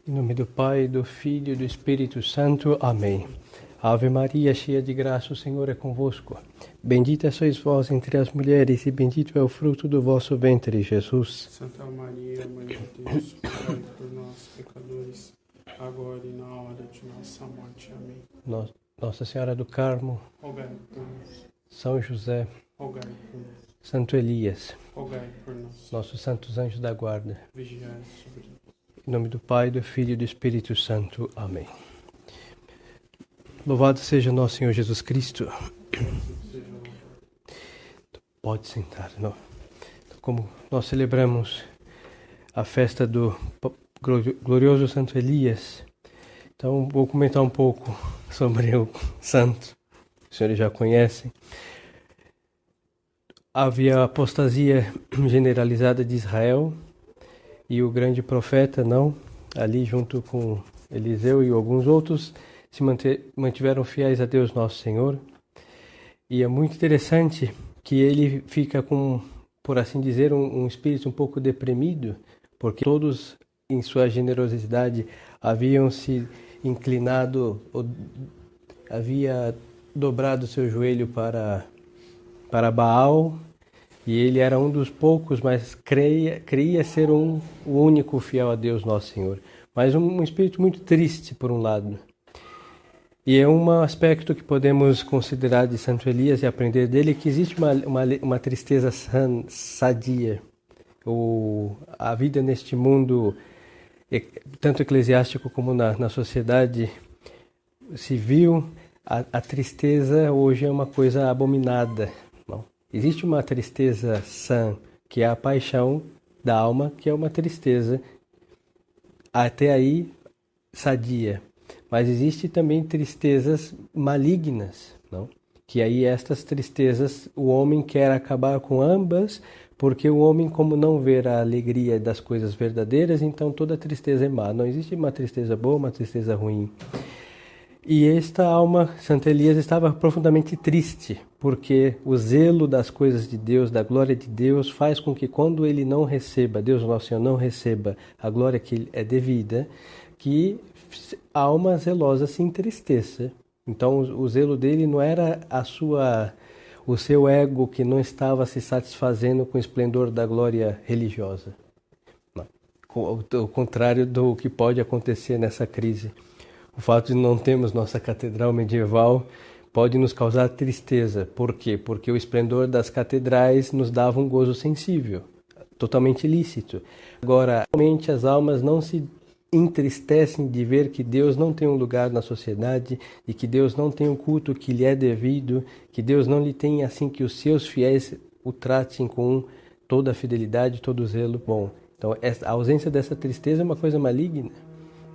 Em nome do Pai, do Filho e do Espírito Santo. Amém. Ave Maria, cheia de graça, o Senhor é convosco. Bendita sois vós entre as mulheres e bendito é o fruto do vosso ventre, Jesus. Santa Maria, Mãe de Deus, rogai por nós, pecadores, agora e na hora de nossa morte. Amém. Nossa Senhora do Carmo, rogai por nós. São José, rogai por nós. Santo Elias, rogai por nós. nossos santos anjos da guarda. Vigiai sobre nós. Em nome do Pai, do Filho e do Espírito Santo. Amém. Louvado seja nosso Senhor Jesus Cristo. Pode sentar, não? Como nós celebramos a festa do glorioso Santo Elias, então vou comentar um pouco sobre o santo. Os senhores já conhecem. Havia a apostasia generalizada de Israel e o grande profeta, ali junto com Eliseu e alguns outros, se mantiveram fiéis a Deus Nosso Senhor. E é muito interessante que ele fica com, por assim dizer, um espírito um pouco deprimido, porque todos, em sua generosidade, haviam se inclinado, havia dobrado seu joelho para Baal, e ele era um dos poucos, mas creia ser o único fiel a Deus Nosso Senhor. Mas um espírito muito triste, por um lado. E é um aspecto que podemos considerar de Santo Elias e aprender dele, que existe uma tristeza sadia. A vida neste mundo, tanto eclesiástico como na sociedade civil, a tristeza hoje é uma coisa abominada. Não. Existe uma tristeza sã, que é a paixão da alma, que é uma tristeza até aí sadia. Mas existe também tristezas malignas, não? Que aí estas tristezas, o homem quer acabar com ambas, porque o homem, como não vê a alegria das coisas verdadeiras, então toda tristeza é má. Não existe uma tristeza boa, uma tristeza ruim. E esta alma, Santo Elias, estava profundamente triste, porque o zelo das coisas de Deus, da glória de Deus, faz com que quando ele não receba, Deus Nosso Senhor não receba a glória que é devida, que a alma zelosa se entristeça. Então o zelo dele não era o seu ego que não estava se satisfazendo com o esplendor da glória religiosa. Não. O contrário do que pode acontecer nessa crise. O fato de não termos nossa catedral medieval pode nos causar tristeza. Por quê? Porque o esplendor das catedrais nos dava um gozo sensível, totalmente lícito. Agora, realmente as almas não se entristecem de ver que Deus não tem um lugar na sociedade e que Deus não tem um culto que lhe é devido, que Deus não lhe tem assim que os seus fiéis o tratem com toda a fidelidade, todo o zelo bom. Então a ausência dessa tristeza é uma coisa maligna,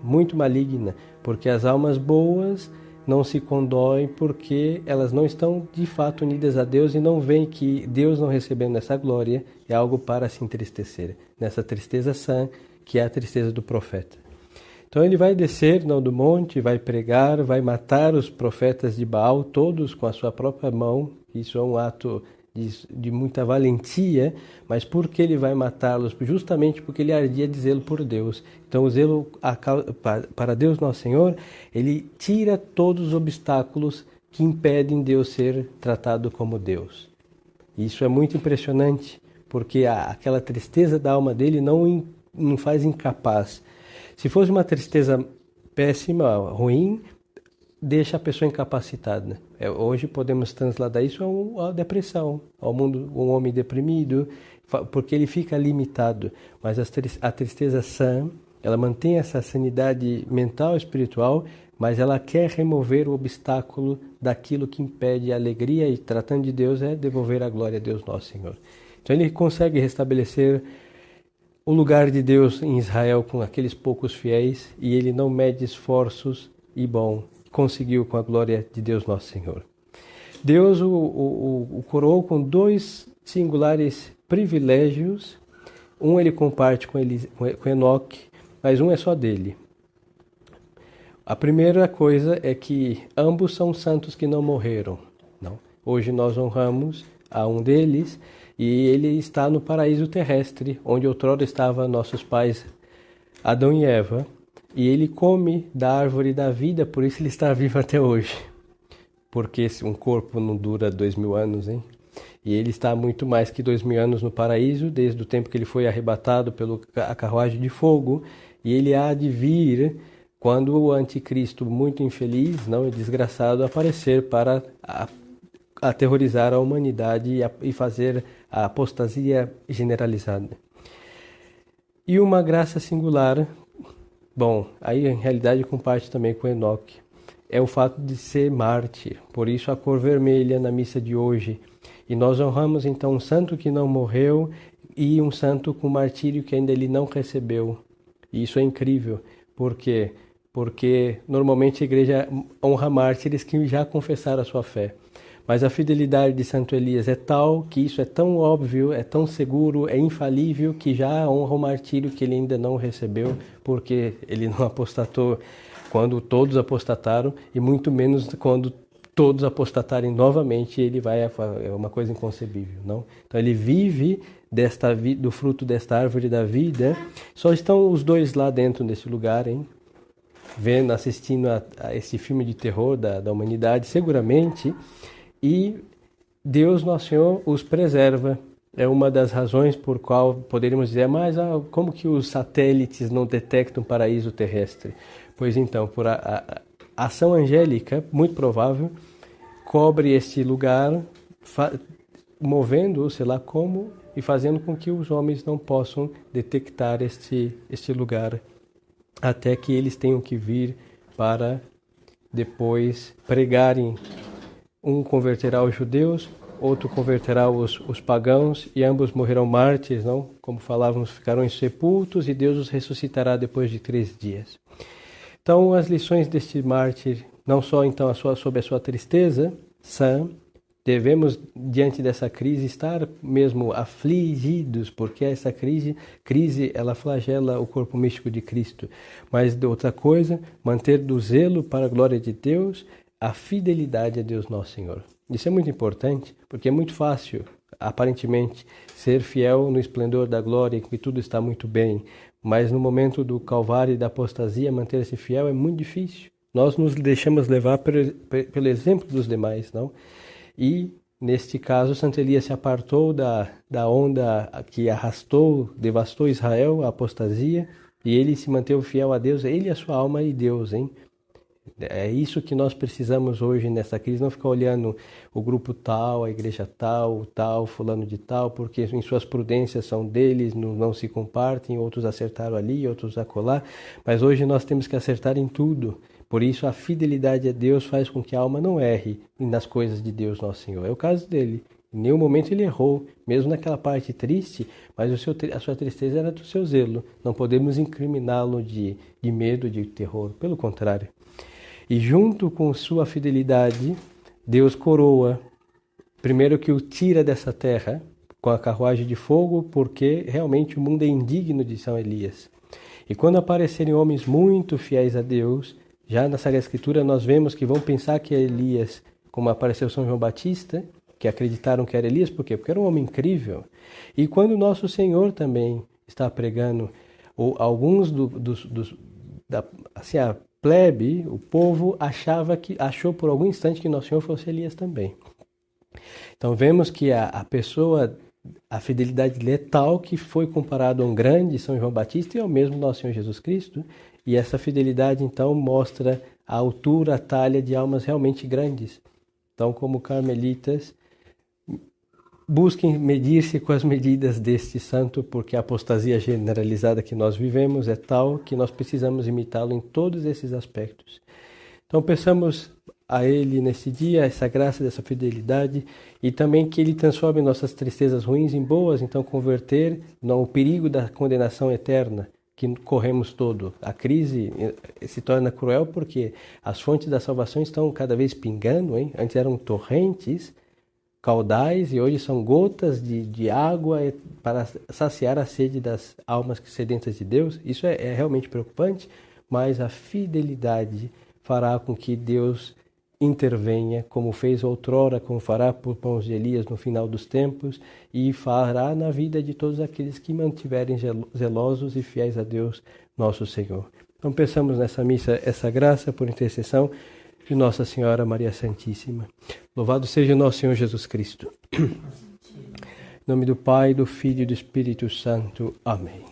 muito maligna, porque as almas boas não se condoem porque elas não estão de fato unidas a Deus e não veem que Deus não recebendo essa glória é algo para se entristecer, nessa tristeza sã que é a tristeza do profeta. Então ele vai descer do monte, vai pregar, vai matar os profetas de Baal, todos com a sua própria mão. Isso é um ato de muita valentia, mas por que ele vai matá-los? Justamente porque ele ardia de zelo por Deus. Então o zelo para Deus Nosso Senhor, ele tira todos os obstáculos que impedem Deus ser tratado como Deus. Isso é muito impressionante, porque aquela tristeza da alma dele não faz incapaz. Se fosse uma tristeza péssima, ruim, deixa a pessoa incapacitada. Hoje podemos transladar isso à depressão, ao mundo, um homem deprimido, porque ele fica limitado. Mas a tristeza sã, ela mantém essa sanidade mental e espiritual, mas ela quer remover o obstáculo daquilo que impede a alegria, e tratando de Deus é devolver a glória a Deus Nosso Senhor. Então ele consegue restabelecer o lugar de Deus em Israel com aqueles poucos fiéis, e ele não mede esforços, e conseguiu com a glória de Deus Nosso Senhor. Deus o coroou com dois singulares privilégios. Um ele comparte com Enoque, mas um é só dele. A primeira coisa é que ambos são santos que não morreram. Não. Hoje nós honramos a um deles, e ele está no paraíso terrestre, onde outrora estavam nossos pais Adão e Eva, e ele come da árvore da vida, por isso ele está vivo até hoje. Porque um corpo não dura 2000 anos, hein? E ele está há muito mais que 2000 anos no paraíso, desde o tempo que ele foi arrebatado pela carruagem de fogo, e ele há de vir quando o anticristo, muito infeliz, não, e desgraçado, aparecer para aterrorizar a humanidade e fazer a apostasia generalizada. E uma graça singular, bom, aí em realidade comparte também com Enoque, é o fato de ser mártir, por isso a cor vermelha na missa de hoje. E nós honramos então um santo que não morreu e um santo com martírio que ainda ele não recebeu. E isso é incrível, por quê? Porque normalmente a igreja honra mártires que já confessaram a sua fé. Mas a fidelidade de Santo Elias é tal que isso é tão óbvio, é tão seguro, é infalível que já honra o martírio que ele ainda não recebeu, porque ele não apostatou quando todos apostataram e muito menos quando todos apostatarem novamente, ele vai, é uma coisa inconcebível, não? Então ele vive do fruto desta árvore da vida. Só estão os dois lá dentro desse lugar, hein? Assistindo a esse filme de terror da humanidade, seguramente. E Deus, Nosso Senhor, os preserva. É uma das razões por qual poderíamos dizer, mas como que os satélites não detectam o paraíso terrestre? Pois então, por a ação angélica, muito provável, cobre este lugar, movendo, sei lá como, e fazendo com que os homens não possam detectar este lugar, até que eles tenham que vir para depois pregarem. Um converterá os judeus, outro converterá os pagãos, e ambos morrerão mártires, não? Como falávamos, ficarão sepultos, e Deus os ressuscitará depois de 3 dias. Então, as lições deste mártir, não só então sobre a sua tristeza sã, devemos, diante dessa crise, estar mesmo afligidos, porque essa crise ela flagela o corpo místico de Cristo. Mas de outra coisa, manter do zelo para a glória de Deus, a fidelidade a Deus Nosso Senhor. Isso é muito importante, porque é muito fácil, aparentemente, ser fiel no esplendor da glória, em que tudo está muito bem, mas no momento do calvário e da apostasia, manter-se fiel é muito difícil. Nós nos deixamos levar pelo exemplo dos demais, não? E, neste caso, Santo Elias se apartou da onda que devastou Israel, a apostasia, e ele se manteve fiel a Deus, ele, a sua alma e Deus, hein? É isso que nós precisamos hoje nessa crise, não ficar olhando o grupo tal, a igreja tal, fulano de tal, porque em suas prudências são deles, não se compartem, outros acertaram ali, outros acolá, mas hoje nós temos que acertar em tudo. Por isso a fidelidade a Deus faz com que a alma não erre nas coisas de Deus Nosso Senhor. É o caso dele. Em nenhum momento ele errou, mesmo naquela parte triste, mas a sua tristeza era do seu zelo. Não podemos incriminá-lo de medo, de terror, pelo contrário. E junto com sua fidelidade, Deus coroa, primeiro que o tira dessa terra, com a carruagem de fogo, porque realmente o mundo é indigno de São Elias. E quando aparecerem homens muito fiéis a Deus, já na Sagrada Escritura nós vemos que vão pensar que é Elias, como apareceu São João Batista, que acreditaram que era Elias, por quê? Porque era um homem incrível. E quando Nosso Senhor também está pregando, alguns a plebe, o povo achou por algum instante que Nosso Senhor fosse Elias também. Então vemos que a fidelidade dele é tal que foi comparado a um grande São João Batista e ao mesmo Nosso Senhor Jesus Cristo, e essa fidelidade então mostra a altura, a talha de almas realmente grandes. Então, como carmelitas, busquem medir-se com as medidas deste santo, porque a apostasia generalizada que nós vivemos é tal que nós precisamos imitá-lo em todos esses aspectos. Então peçamos a Ele nesse dia essa graça dessa fidelidade e também que Ele transforme nossas tristezas ruins em boas, então converter no perigo da condenação eterna que corremos todo. A crise se torna cruel porque as fontes da salvação estão cada vez pingando, hein? Antes eram torrentes, caudais, e hoje são gotas de água para saciar a sede das almas sedentas de Deus. Isso é realmente preocupante, mas a fidelidade fará com que Deus intervenha, como fez outrora, como fará por mãos de Elias no final dos tempos, e fará na vida de todos aqueles que mantiverem zelosos e fiéis a Deus, nosso Senhor. Então peçamos nessa missa essa graça por intercessão de Nossa Senhora Maria Santíssima. Louvado seja o nosso Senhor Jesus Cristo. Em nome do Pai, do Filho e do Espírito Santo. Amém.